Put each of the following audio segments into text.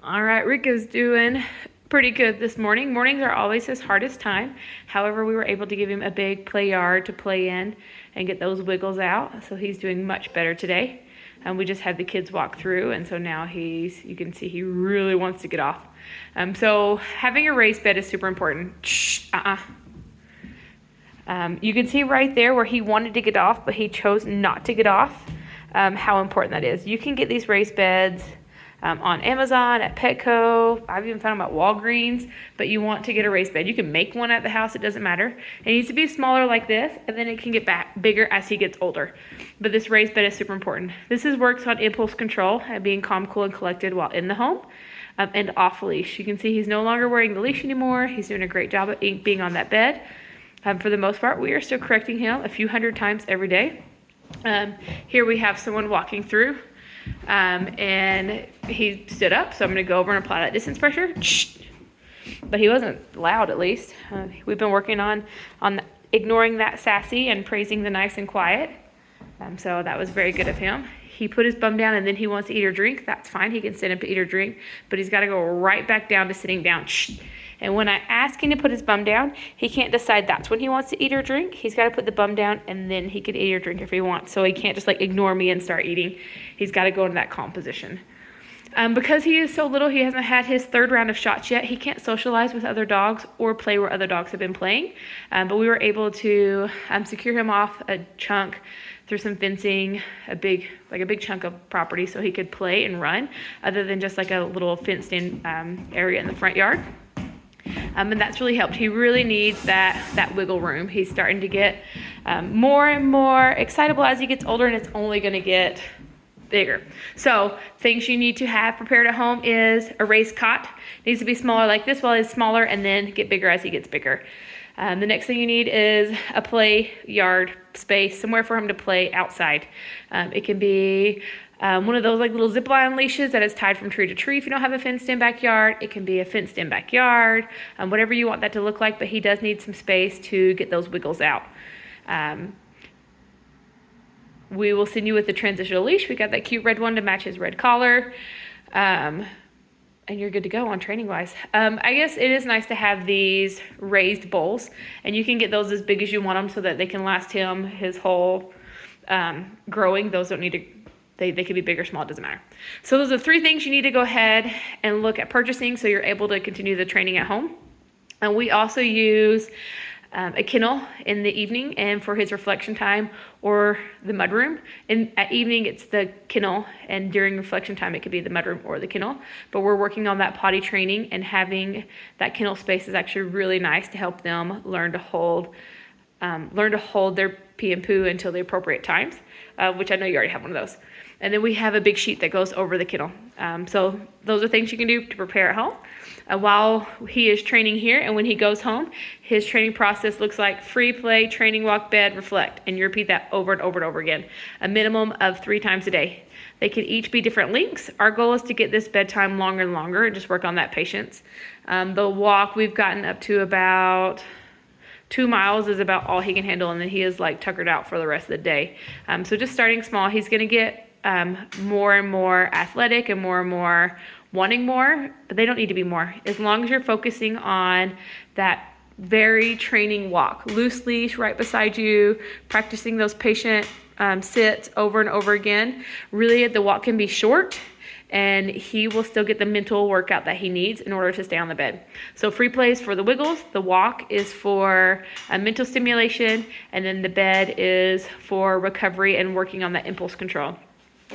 All right, Rika's doing pretty good this morning. Mornings are always his hardest time. However, we were able to give him a big play yard to play in and get those wiggles out. So he's doing much better today. And we just had the kids walk through, and so now you can see he really wants to get off. So having a raised bed is super important. Shh, you can see right there where he wanted to get off, but he chose not to get off, how important that is. You can get these raised beds on Amazon, at Petco. I've even found them at Walgreens, but you want to get a raised bed. You can make one at the house, it doesn't matter. It needs to be smaller like this, and then it can get bigger as he gets older. But this raised bed is super important. This works on impulse control and being calm, cool, and collected while in the home, and off leash. You can see he's no longer wearing the leash anymore. He's doing a great job at being on that bed. For the most part, we are still correcting him a few hundred times every day. Here we have someone walking through. And he stood up, so I'm going to go over and apply that distance pressure. But he wasn't loud, at least. We've been working on ignoring that sassy and praising the nice and quiet. So that was very good of him. He put his bum down and then he wants to eat or drink. That's fine. He can sit up to eat or drink, but he's got to go right back down to sitting down. And when I ask him to put his bum down, he can't decide that's when he wants to eat or drink. He's got to put the bum down and then he can eat or drink if he wants. So he can't just like ignore me and start eating. He's got to go into that calm position. Because he is so little, he hasn't had his third round of shots yet. He can't socialize with other dogs or play where other dogs have been playing. But we were able to secure him off a chunk through some fencing, a big chunk of property, so he could play and run, other than just like a little fenced-in area in the front yard. And that's really helped. He really needs that wiggle room. He's starting to get more and more excitable as he gets older, and it's only going to get bigger. So things you need to have prepared at home is a raised cot. It needs to be smaller like this while he's smaller, and then get bigger as he gets bigger. The next thing you need is a play yard space, somewhere for him to play outside. It can be one of those like little zip line leashes that is tied from tree to tree if you don't have a fenced in backyard. It can be a fenced in backyard, whatever you want that to look like, but he does need some space to get those wiggles out. We will send you with the transitional leash. We got that cute red one to match his red collar. And you're good to go on training wise. I guess it is nice to have these raised bowls, and you can get those as big as you want them so that they can last him his whole growing. Those don't need to, they could be big or small, it doesn't matter. So those are 3 things you need to go ahead and look at purchasing so you're able to continue the training at home. And we also use a kennel in the evening and for his reflection time, or the mudroom. And at evening it's the kennel, and during reflection time it could be the mudroom or the kennel. But we're working on that potty training, and having that kennel space is actually really nice to help them learn to hold their pee and poo until the appropriate times, which I know you already have one of those. And then we have a big sheet that goes over the kennel. So those are things you can do to prepare at home. While he is training here, and when he goes home, his training process looks like free play, training, walk, bed, reflect. And you repeat that over and over and over again, a minimum of 3 times a day. They can each be different lengths. Our goal is to get this bedtime longer and longer and just work on that patience. The walk, we've gotten up to about 2 miles is about all he can handle, and then he is like tuckered out for the rest of the day. So just starting small, he's going to get more and more athletic and more wanting more, but they don't need to be more. As long as you're focusing on that very training walk, loose leash right beside you, practicing those patient sits over and over again. Really, the walk can be short, and he will still get the mental workout that he needs in order to stay on the bed. So free play is for the wiggles, the walk is for mental stimulation, and then the bed is for recovery and working on that impulse control.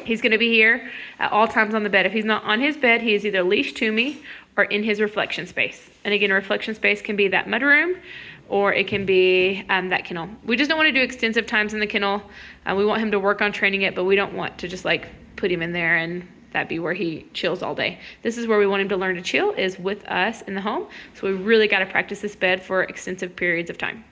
He's going to be here at all times on the bed. If he's not on his bed, he is either leashed to me or in his reflection space. And again, a reflection space can be that mudroom, or it can be that kennel. We just don't want to do extensive times in the kennel. We want him to work on training it, but we don't want to just like put him in there and that be where he chills all day. This is where we want him to learn to chill, is with us in the home. So we really got to practice this bed for extensive periods of time.